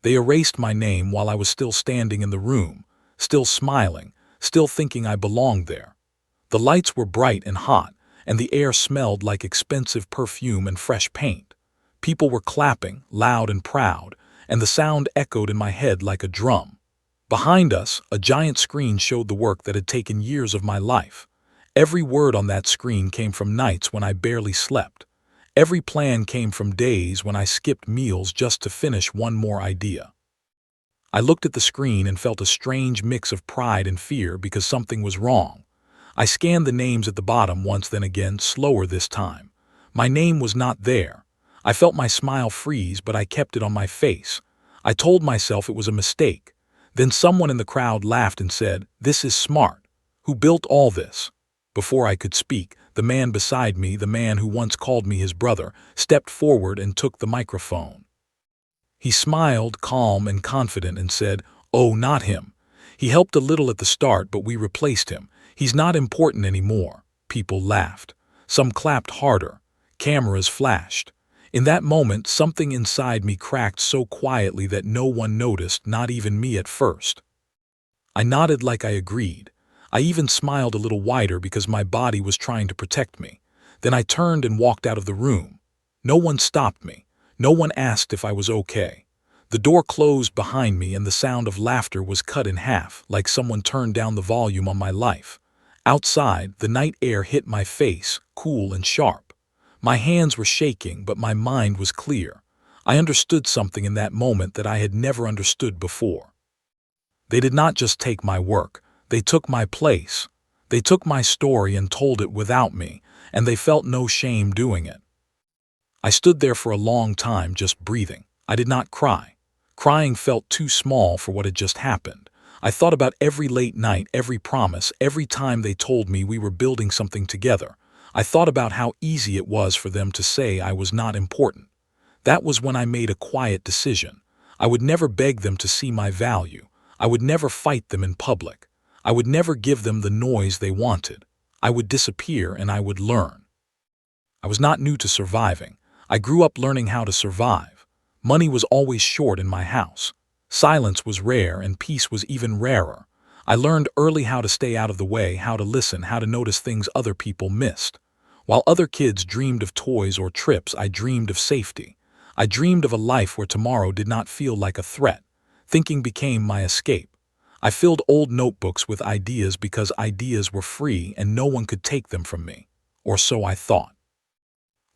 They erased my name while I was still standing in the room, still smiling, still thinking I belonged there. The lights were bright and hot, and the air smelled like expensive perfume and fresh paint. People were clapping, loud and proud, and the sound echoed in my head like a drum. Behind us, a giant screen showed the work that had taken years of my life. Every word on that screen came from nights when I barely slept. Every plan came from days when I skipped meals just to finish one more idea. I looked at the screen and felt a strange mix of pride and fear because something was wrong. I scanned the names at the bottom once, then again, slower this time. My name was not there. I felt my smile freeze, but I kept it on my face. I told myself it was a mistake. Then someone in the crowd laughed and said, "This is smart. Who built all this?" Before I could speak, the man beside me, the man who once called me his brother, stepped forward and took the microphone. He smiled, calm and confident, and said, "Oh, not him. He helped a little at the start, but we replaced him. He's not important anymore." People laughed. Some clapped harder. Cameras flashed. In that moment, something inside me cracked so quietly that no one noticed, not even me at first. I nodded like I agreed. I even smiled a little wider because my body was trying to protect me. Then I turned and walked out of the room. No one stopped me. No one asked if I was okay. The door closed behind me and the sound of laughter was cut in half, like someone turned down the volume on my life. Outside, the night air hit my face, cool and sharp. My hands were shaking, but my mind was clear. I understood something in that moment that I had never understood before. They did not just take my work, they took my place. They took my story and told it without me, and they felt no shame doing it. I stood there for a long time just breathing. I did not cry. Crying felt too small for what had just happened. I thought about every late night, every promise, every time they told me we were building something together. I thought about how easy it was for them to say I was not important. That was when I made a quiet decision. I would never beg them to see my value. I would never fight them in public. I would never give them the noise they wanted. I would disappear and I would learn. I was not new to surviving. I grew up learning how to survive. Money was always short in my house. Silence was rare and peace was even rarer. I learned early how to stay out of the way, how to listen, how to notice things other people missed. While other kids dreamed of toys or trips, I dreamed of safety. I dreamed of a life where tomorrow did not feel like a threat. Thinking became my escape. I filled old notebooks with ideas because ideas were free and no one could take them from me. Or so I thought.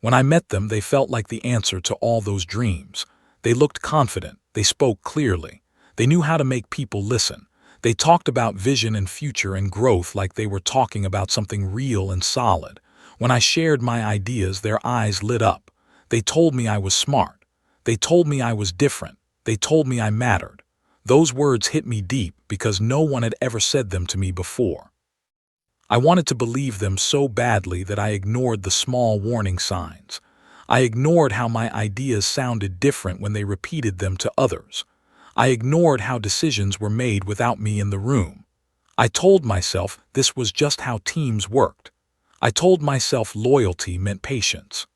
When I met them, they felt like the answer to all those dreams. They looked confident. They spoke clearly. They knew how to make people listen. They talked about vision and future and growth like they were talking about something real and solid. When I shared my ideas, their eyes lit up. They told me I was smart. They told me I was different. They told me I mattered. Those words hit me deep because no one had ever said them to me before. I wanted to believe them so badly that I ignored the small warning signs. I ignored how my ideas sounded different when they repeated them to others. I ignored how decisions were made without me in the room. I told myself this was just how teams worked. I told myself loyalty meant patience.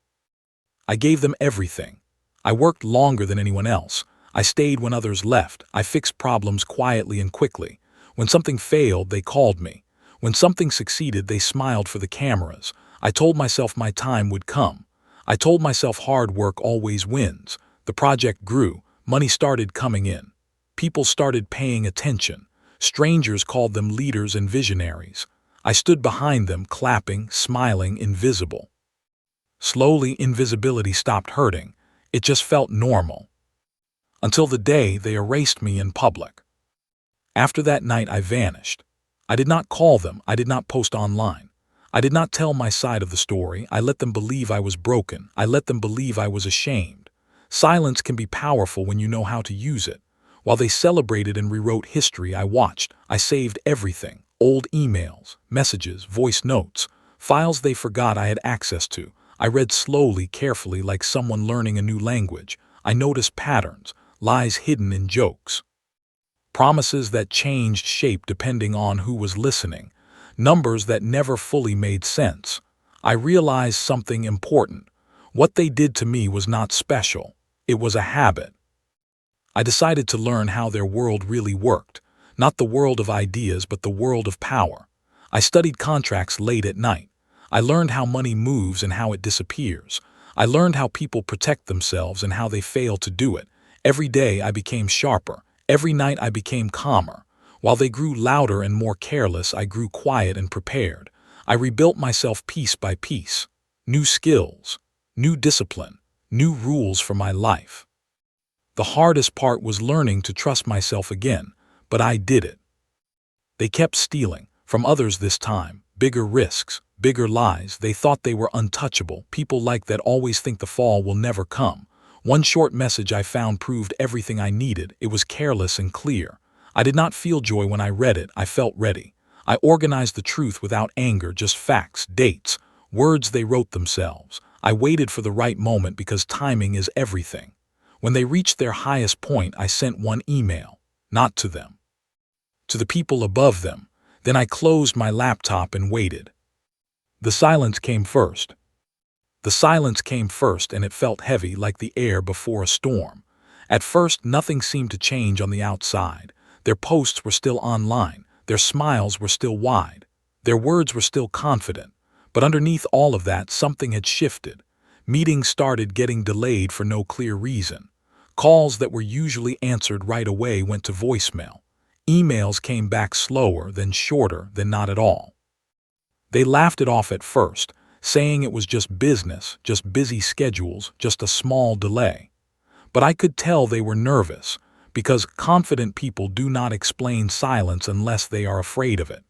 I gave them everything. I worked longer than anyone else. I stayed when others left. I fixed problems quietly and quickly. When something failed, they called me. When something succeeded, they smiled for the cameras. I told myself my time would come. I told myself hard work always wins. The project grew. Money started coming in. People started paying attention. Strangers called them leaders and visionaries. I stood behind them, clapping, smiling, invisible. Slowly, invisibility stopped hurting. It just felt normal. Until the day they erased me in public. After that night, I vanished. I did not call them. I did not post online. I did not tell my side of the story. I let them believe I was broken. I let them believe I was ashamed. Silence can be powerful when you know how to use it. While they celebrated and rewrote history, I watched. I saved everything. Old emails, messages, voice notes, files they forgot I had access to. I read slowly, carefully, like someone learning a new language. I noticed patterns, lies hidden in jokes. Promises that changed shape depending on who was listening. Numbers that never fully made sense. I realized something important. What they did to me was not special. It was a habit. I decided to learn how their world really worked, not the world of ideas but the world of power. I studied contracts late at night. I learned how money moves and how it disappears. I learned how people protect themselves and how they fail to do it. Every day I became sharper. Every night I became calmer. While they grew louder and more careless, I grew quiet and prepared. I rebuilt myself piece by piece. New skills, new discipline, new rules for my life. The hardest part was learning to trust myself again, but I did it. They kept stealing, from others this time, bigger risks, bigger lies. They thought they were untouchable, people like that always think the fall will never come. One short message I found proved everything I needed. It was careless and clear. I did not feel joy when I read it. I felt ready. I organized the truth without anger, just facts, dates, words they wrote themselves. I waited for the right moment because timing is everything. When they reached their highest point, I sent one email, not to them, to the people above them. Then I closed my laptop and waited. The silence came first. The silence came first, and it felt heavy, like the air before a storm. At first, nothing seemed to change on the outside. Their posts were still online. Their smiles were still wide. Their words were still confident. But underneath all of that, something had shifted. Meetings started getting delayed for no clear reason. Calls that were usually answered right away went to voicemail. Emails came back slower, then shorter, then not at all. They laughed it off at first, saying it was just business, just busy schedules, just a small delay. But I could tell they were nervous, because confident people do not explain silence unless they are afraid of it.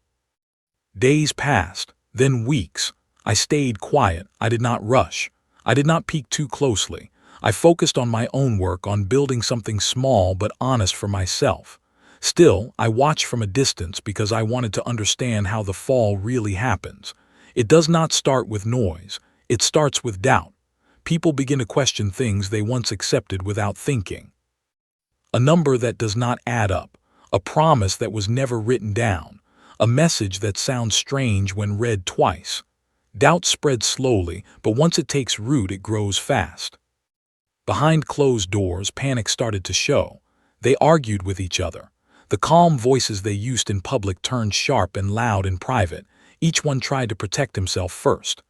Days passed, then weeks. I stayed quiet. I did not rush. I did not peek too closely. I focused on my own work, on building something small but honest for myself. Still, I watched from a distance because I wanted to understand how the fall really happens. It does not start with noise. It starts with doubt. People begin to question things they once accepted without thinking. A number that does not add up. A promise that was never written down. A message that sounds strange when read twice. Doubt spreads slowly, but once it takes root, it grows fast. Behind closed doors, panic started to show. They argued with each other. The calm voices they used in public turned sharp and loud in private. Each one tried to protect himself first.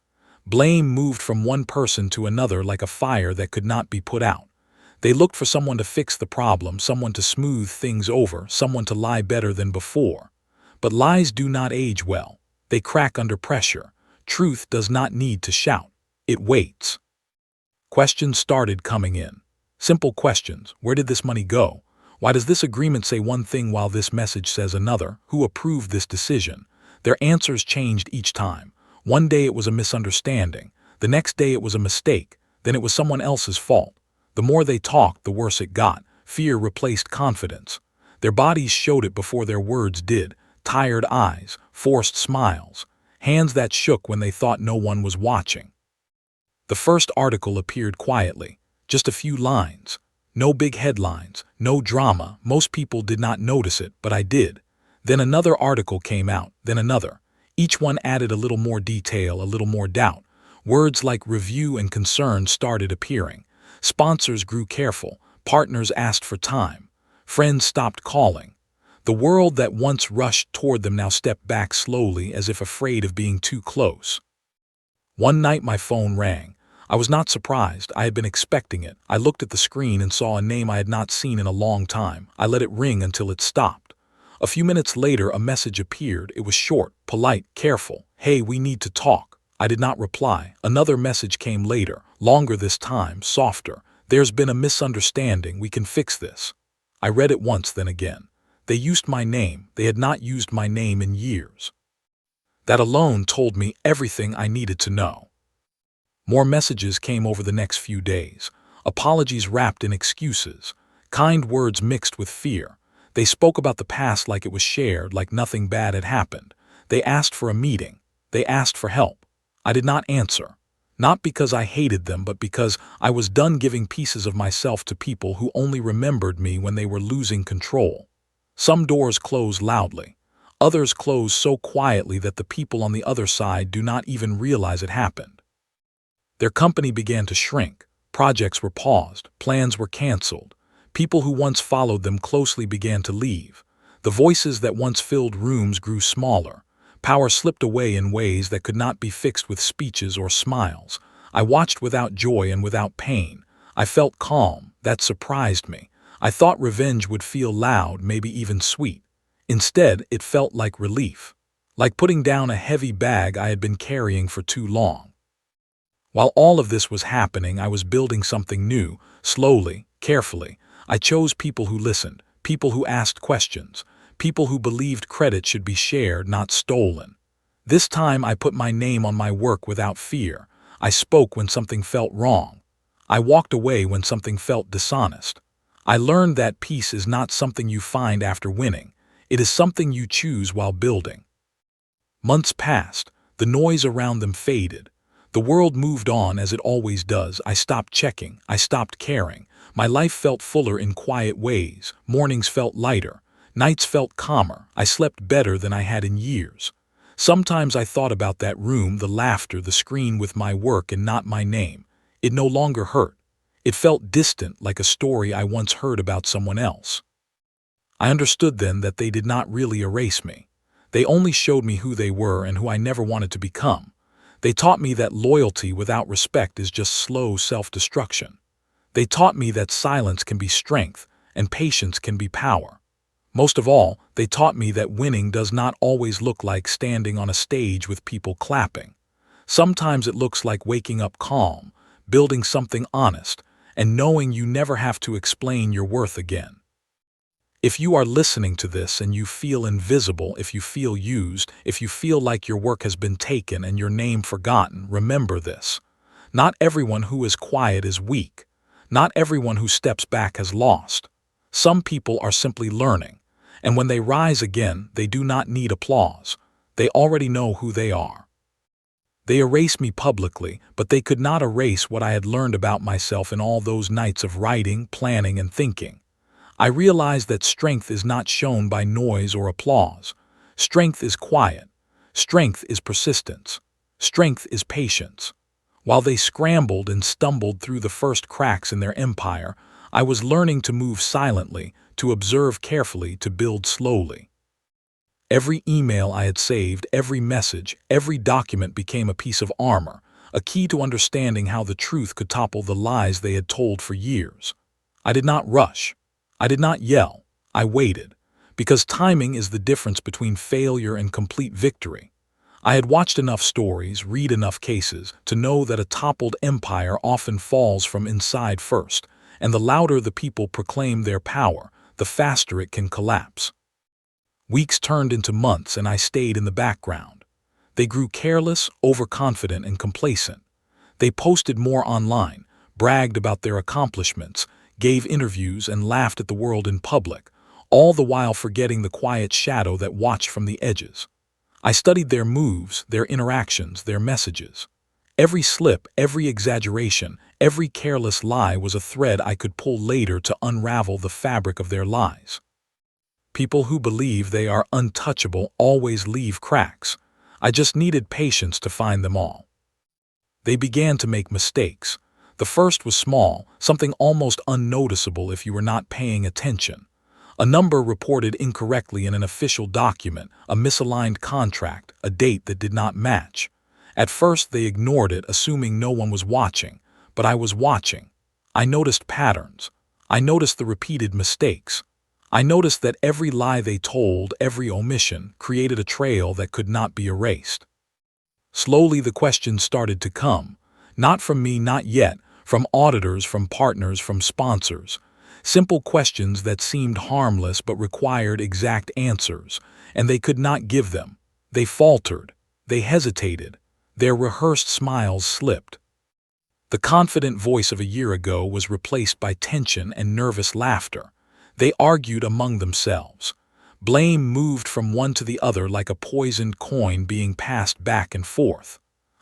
Blame moved from one person to another like a fire that could not be put out. They looked for someone to fix the problem, someone to smooth things over, someone to lie better than before. But lies do not age well. They crack under pressure. Truth does not need to shout. It waits. Questions started coming in. Simple questions. Where did this money go? Why does this agreement say one thing while this message says another? Who approved this decision? Their answers changed each time. One day it was a misunderstanding. The next day it was a mistake. Then it was someone else's fault. The more they talked, the worse it got. Fear replaced confidence. Their bodies showed it before their words did. Tired eyes, forced smiles, hands that shook when they thought no one was watching. The first article appeared quietly, just a few lines. No big headlines, no drama. Most people did not notice it, but I did. Then another article came out, then another. Each one added a little more detail, a little more doubt. Words like review and concern started appearing. Sponsors grew careful. Partners asked for time. Friends stopped calling. The world that once rushed toward them now stepped back slowly, as if afraid of being too close. One night my phone rang. I was not surprised. I had been expecting it. I looked at the screen and saw a name I had not seen in a long time. I let it ring until it stopped. A few minutes later, a message appeared. It was short, polite, careful. "Hey, we need to talk." I did not reply. Another message came later, longer this time, softer. "There's been a misunderstanding. We can fix this." I read it once, then again. They used my name. They had not used my name in years. That alone told me everything I needed to know. More messages came over the next few days. Apologies wrapped in excuses. Kind words mixed with fear. They spoke about the past like it was shared, like nothing bad had happened. They asked for a meeting. They asked for help. I did not answer. Not because I hated them, but because I was done giving pieces of myself to people who only remembered me when they were losing control. Some doors close loudly. Others close so quietly that the people on the other side do not even realize it happened. Their company began to shrink. Projects were paused. Plans were canceled. People who once followed them closely began to leave. The voices that once filled rooms grew smaller. Power slipped away in ways that could not be fixed with speeches or smiles. I watched without joy and without pain. I felt calm. That surprised me. I thought revenge would feel loud, maybe even sweet. Instead, it felt like relief. Like putting down a heavy bag I had been carrying for too long. While all of this was happening, I was building something new, slowly, carefully. I chose people who listened, people who asked questions, people who believed credit should be shared, not stolen. This time I put my name on my work without fear. I spoke when something felt wrong. I walked away when something felt dishonest. I learned that peace is not something you find after winning. It is something you choose while building. Months passed. The noise around them faded. The world moved on as it always does. I stopped checking. I stopped caring. My life felt fuller in quiet ways. Mornings felt lighter. Nights felt calmer. I slept better than I had in years. Sometimes I thought about that room, the laughter, the screen with my work and not my name. It no longer hurt. It felt distant, like a story I once heard about someone else. I understood then that they did not really erase me. They only showed me who they were and who I never wanted to become. They taught me that loyalty without respect is just slow self-destruction. They taught me that silence can be strength and patience can be power. Most of all, they taught me that winning does not always look like standing on a stage with people clapping. Sometimes it looks like waking up calm, building something honest, and knowing you never have to explain your worth again. If you are listening to this and you feel invisible, if you feel used, if you feel like your work has been taken and your name forgotten, remember this. Not everyone who is quiet is weak. Not everyone who steps back has lost. Some people are simply learning, and when they rise again, they do not need applause. They already know who they are. They erased me publicly, but they could not erase what I had learned about myself in all those nights of writing, planning, and thinking. I realized that strength is not shown by noise or applause. Strength is quiet. Strength is persistence. Strength is patience. While they scrambled and stumbled through the first cracks in their empire, I was learning to move silently, to observe carefully, to build slowly. Every email I had saved, every message, every document became a piece of armor, a key to understanding how the truth could topple the lies they had told for years. I did not rush. I did not yell. I waited, because timing is the difference between failure and complete victory. I had watched enough stories, read enough cases, to know that a toppled empire often falls from inside first, and the louder the people proclaim their power, the faster it can collapse. Weeks turned into months and I stayed in the background. They grew careless, overconfident, and complacent. They posted more online, bragged about their accomplishments, gave interviews, and laughed at the world in public, all the while forgetting the quiet shadow that watched from the edges. I studied their moves, their interactions, their messages. Every slip, every exaggeration, every careless lie was a thread I could pull later to unravel the fabric of their lies. People who believe they are untouchable always leave cracks. I just needed patience to find them all. They began to make mistakes. The first was small, something almost unnoticeable if you were not paying attention. A number reported incorrectly in an official document, a misaligned contract, a date that did not match. At first they ignored it, assuming no one was watching, but I was watching. I noticed patterns. I noticed the repeated mistakes. I noticed that every lie they told, every omission, created a trail that could not be erased. Slowly the questions started to come. Not from me, not yet, from auditors, from partners, from sponsors. Simple questions that seemed harmless but required exact answers, and they could not give them. They faltered. They hesitated. Their rehearsed smiles slipped. The confident voice of a year ago was replaced by tension and nervous laughter. They argued among themselves. Blame moved from one to the other like a poisoned coin being passed back and forth.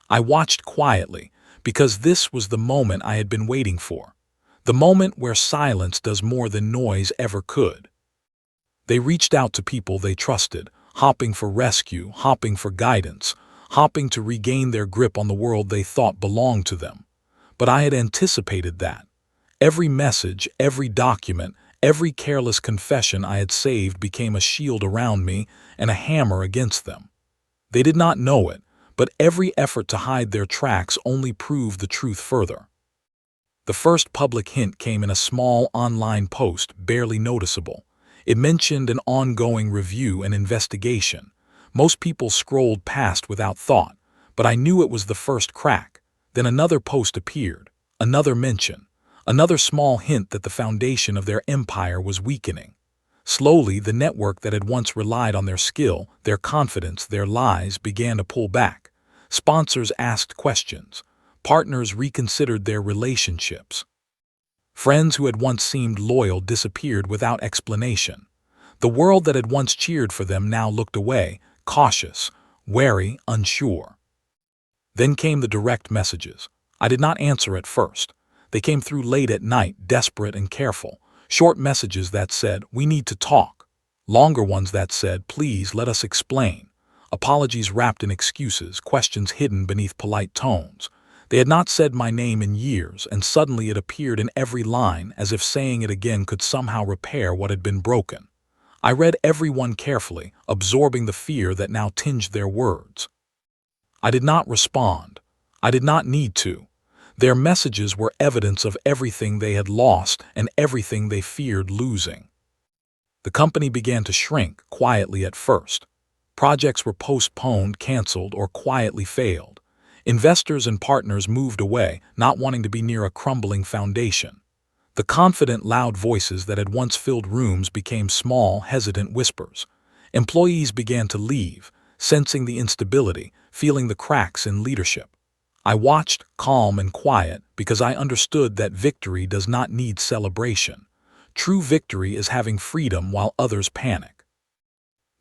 I watched quietly, because this was the moment I had been waiting for. The moment where silence does more than noise ever could. They reached out to people they trusted, hopping for rescue, hopping for guidance, hopping to regain their grip on the world they thought belonged to them. But I had anticipated that. Every message, every document, every careless confession I had saved became a shield around me and a hammer against them. They did not know it, but every effort to hide their tracks only proved the truth further. The first public hint came in a small online post, barely noticeable. It mentioned an ongoing review and investigation. Most people scrolled past without thought, but I knew it was the first crack. Then another post appeared, another mention, another small hint that the foundation of their empire was weakening. Slowly, the network that had once relied on their skill, their confidence, their lies began to pull back. Sponsors asked questions. Partners reconsidered their relationships. Friends who had once seemed loyal disappeared without explanation. The world that had once cheered for them now looked away, cautious, wary, unsure. Then came the direct messages. I did not answer at first. They came through late at night, desperate and careful. Short messages that said, "We need to talk." Longer ones that said, "Please let us explain." Apologies wrapped in excuses, questions hidden beneath polite tones. They had not said my name in years, and suddenly it appeared in every line, as if saying it again could somehow repair what had been broken. I read every one carefully, absorbing the fear that now tinged their words. I did not respond. I did not need to. Their messages were evidence of everything they had lost and everything they feared losing. The company began to shrink, quietly at first. Projects were postponed, canceled, or quietly failed. Investors and partners moved away, not wanting to be near a crumbling foundation. The confident, loud voices that had once filled rooms became small, hesitant whispers. Employees began to leave, sensing the instability, feeling the cracks in leadership. I watched, calm and quiet, because I understood that victory does not need celebration. True victory is having freedom while others panic.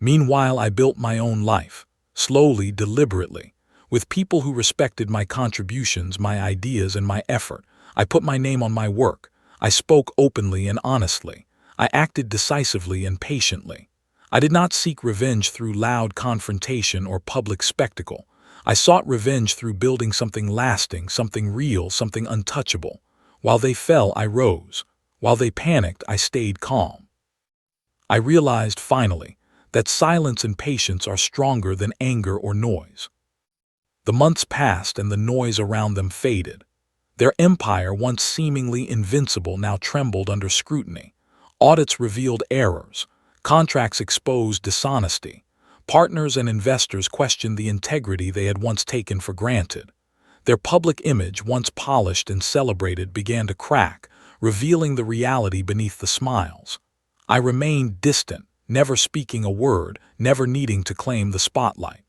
Meanwhile, I built my own life, slowly, deliberately. With people who respected my contributions, my ideas, and my effort. I put my name on my work. I spoke openly and honestly. I acted decisively and patiently. I did not seek revenge through loud confrontation or public spectacle. I sought revenge through building something lasting, something real, something untouchable. While they fell, I rose. While they panicked, I stayed calm. I realized, finally, that silence and patience are stronger than anger or noise. The months passed and the noise around them faded. Their empire, once seemingly invincible, now trembled under scrutiny. Audits revealed errors. Contracts exposed dishonesty. Partners and investors questioned the integrity they had once taken for granted. Their public image, once polished and celebrated, began to crack, revealing the reality beneath the smiles. I remained distant, never speaking a word, never needing to claim the spotlight.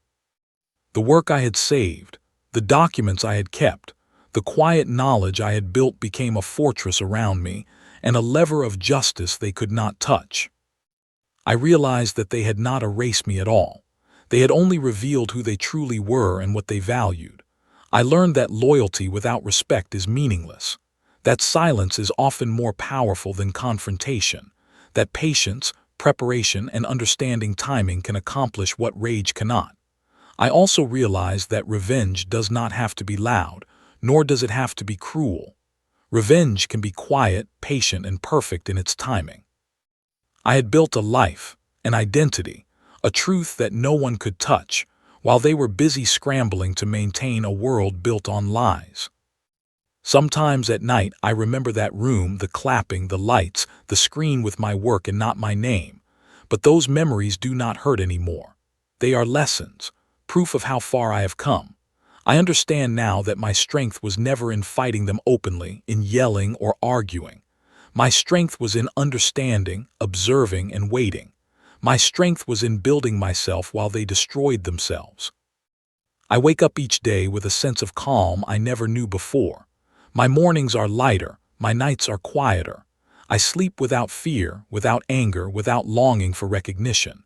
The work I had saved, the documents I had kept, the quiet knowledge I had built became a fortress around me, and a lever of justice they could not touch. I realized that they had not erased me at all. They had only revealed who they truly were and what they valued. I learned that loyalty without respect is meaningless, that silence is often more powerful than confrontation, that patience, preparation, and understanding timing can accomplish what rage cannot. I also realized that revenge does not have to be loud, nor does it have to be cruel. Revenge can be quiet, patient, and perfect in its timing. I had built a life, an identity, a truth that no one could touch, while they were busy scrambling to maintain a world built on lies. Sometimes at night I remember that room, the clapping, the lights, the screen with my work and not my name. But those memories do not hurt anymore. They are lessons. Proof of how far I have come. I understand now that my strength was never in fighting them openly, in yelling or arguing. My strength was in understanding, observing, and waiting. My strength was in building myself while they destroyed themselves. I wake up each day with a sense of calm I never knew before. My mornings are lighter, my nights are quieter. I sleep without fear, without anger, without longing for recognition.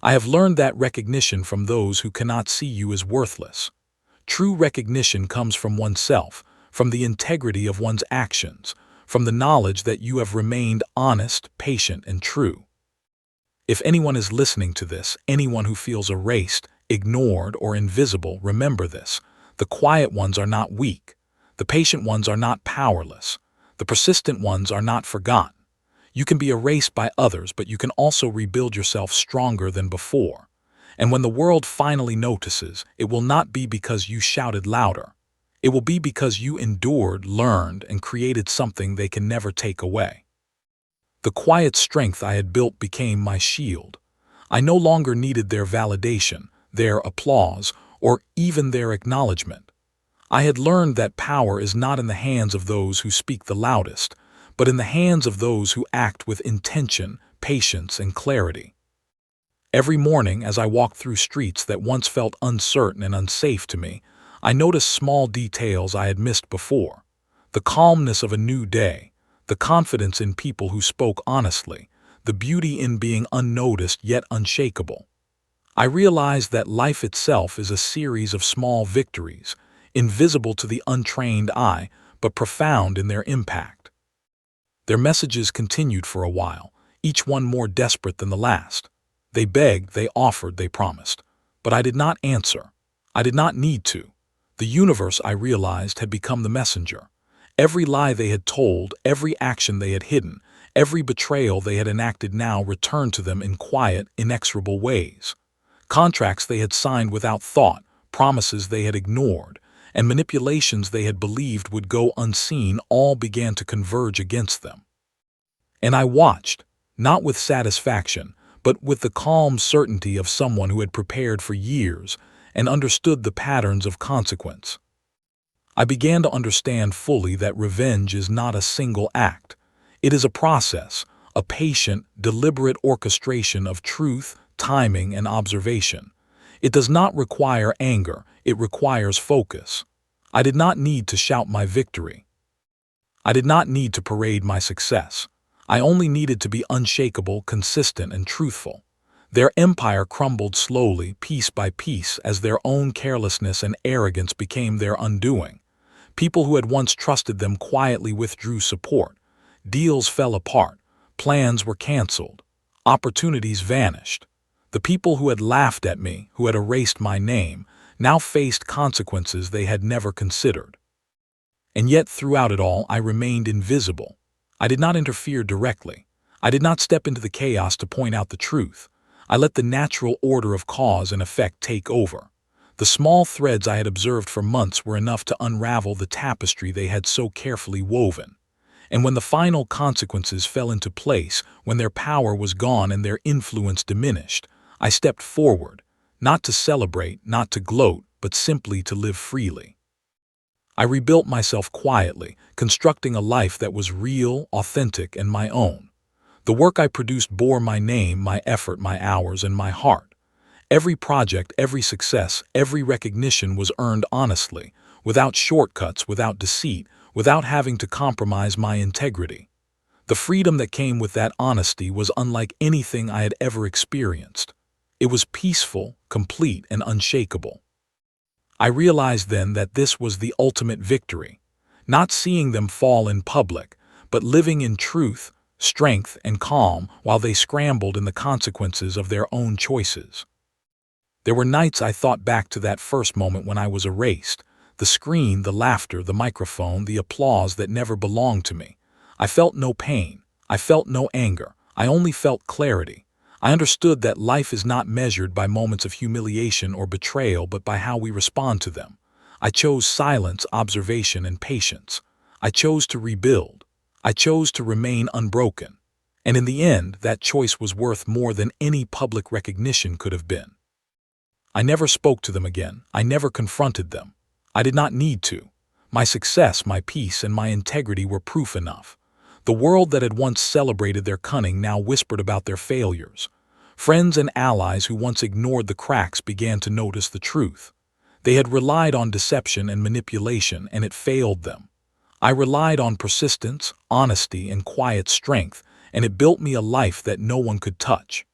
I have learned that recognition from those who cannot see you as worthless. True recognition comes from oneself, from the integrity of one's actions, from the knowledge that you have remained honest, patient, and true. If anyone is listening to this, anyone who feels erased, ignored, or invisible, remember this. The quiet ones are not weak. The patient ones are not powerless. The persistent ones are not forgotten. You can be erased by others, but you can also rebuild yourself stronger than before. And when the world finally notices, it will not be because you shouted louder. It will be because you endured, learned, and created something they can never take away. The quiet strength I had built became my shield. I no longer needed their validation, their applause, or even their acknowledgement. I had learned that power is not in the hands of those who speak the loudest, but in the hands of those who act with intention, patience, and clarity. Every morning, as I walked through streets that once felt uncertain and unsafe to me, I noticed small details I had missed before. The calmness of a new day, the confidence in people who spoke honestly, the beauty in being unnoticed yet unshakable. I realized that life itself is a series of small victories, invisible to the untrained eye, but profound in their impact. Their messages continued for a while, each one more desperate than the last. They begged, they offered, they promised. But I did not answer. I did not need to. The universe, I realized, had become the messenger. Every lie they had told, every action they had hidden, every betrayal they had enacted now returned to them in quiet, inexorable ways. Contracts they had signed without thought, promises they had ignored, and manipulations they had believed would go unseen all began to converge against them. And I watched, not with satisfaction, but with the calm certainty of someone who had prepared for years and understood the patterns of consequence. I began to understand fully that revenge is not a single act. It is a process, a patient, deliberate orchestration of truth, timing, and observation. It does not require anger, it requires focus. I did not need to shout my victory. I did not need to parade my success. I only needed to be unshakable, consistent, and truthful. Their empire crumbled slowly, piece by piece, as their own carelessness and arrogance became their undoing. People who had once trusted them quietly withdrew support. Deals fell apart. Plans were canceled. Opportunities vanished. The people who had laughed at me, who had erased my name, now faced consequences they had never considered. And yet throughout it all, I remained invisible. I did not interfere directly. I did not step into the chaos to point out the truth. I let the natural order of cause and effect take over. The small threads I had observed for months were enough to unravel the tapestry they had so carefully woven. And when the final consequences fell into place, when their power was gone and their influence diminished, I stepped forward, not to celebrate, not to gloat, but simply to live freely. I rebuilt myself quietly, constructing a life that was real, authentic, and my own. The work I produced bore my name, my effort, my hours, and my heart. Every project, every success, every recognition was earned honestly, without shortcuts, without deceit, without having to compromise my integrity. The freedom that came with that honesty was unlike anything I had ever experienced. It was peaceful, complete, and unshakable. I realized then that this was the ultimate victory, not seeing them fall in public, but living in truth, strength, and calm while they scrambled in the consequences of their own choices. There were nights I thought back to that first moment when I was erased, the screen, the laughter, the microphone, the applause that never belonged to me. I felt no pain. I felt no anger. I only felt clarity. I understood that life is not measured by moments of humiliation or betrayal, but by how we respond to them. I chose silence, observation, and patience. I chose to rebuild. I chose to remain unbroken. And in the end, that choice was worth more than any public recognition could have been. I never spoke to them again. I never confronted them. I did not need to. My success, my peace, and my integrity were proof enough. The world that had once celebrated their cunning now whispered about their failures. Friends and allies who once ignored the cracks began to notice the truth. They had relied on deception and manipulation, and it failed them. I relied on persistence, honesty, and quiet strength, and it built me a life that no one could touch.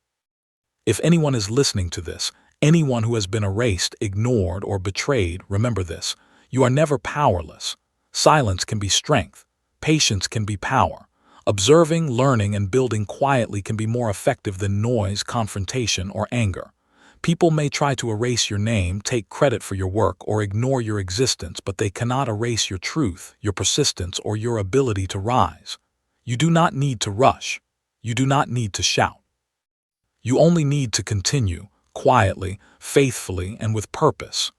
If anyone is listening to this, anyone who has been erased, ignored, or betrayed, remember this: you are never powerless. Silence can be strength. Patience can be power. Observing, learning, and building quietly can be more effective than noise, confrontation, or anger. People may try to erase your name, take credit for your work, or ignore your existence, but they cannot erase your truth, your persistence, or your ability to rise. You do not need to rush. You do not need to shout. You only need to continue, quietly, faithfully, and with purpose.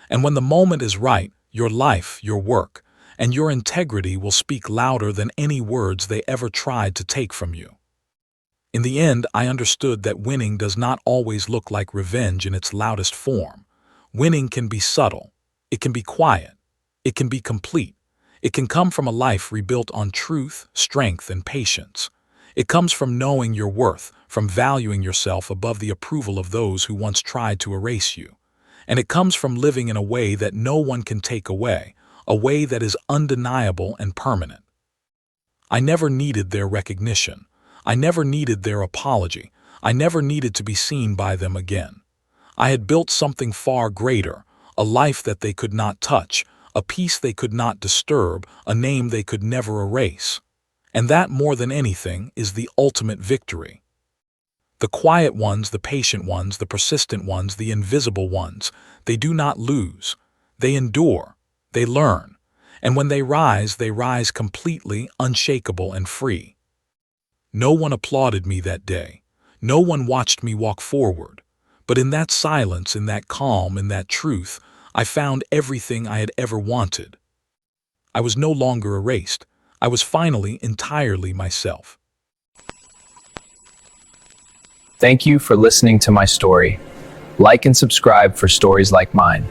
And when the moment is right, your life, your work, and your integrity will speak louder than any words they ever tried to take from you. In the end, I understood that winning does not always look like revenge in its loudest form. Winning can be subtle. It can be quiet. It can be complete. It can come from a life rebuilt on truth, strength, and patience. It comes from knowing your worth, from valuing yourself above the approval of those who once tried to erase you. And it comes from living in a way that no one can take away, a way that is undeniable and permanent. I never needed their recognition. I never needed their apology. I never needed to be seen by them again. I had built something far greater, a life that they could not touch, a peace they could not disturb, a name they could never erase. And that, more than anything, is the ultimate victory. The quiet ones, the patient ones, the persistent ones, the invisible ones, they do not lose. They endure. They learn. And when they rise completely, unshakable, and free. No one applauded me that day. No one watched me walk forward. But in that silence, in that calm, in that truth, I found everything I had ever wanted. I was no longer erased. I was finally entirely myself. Thank you for listening to my story. Like and subscribe for stories like mine.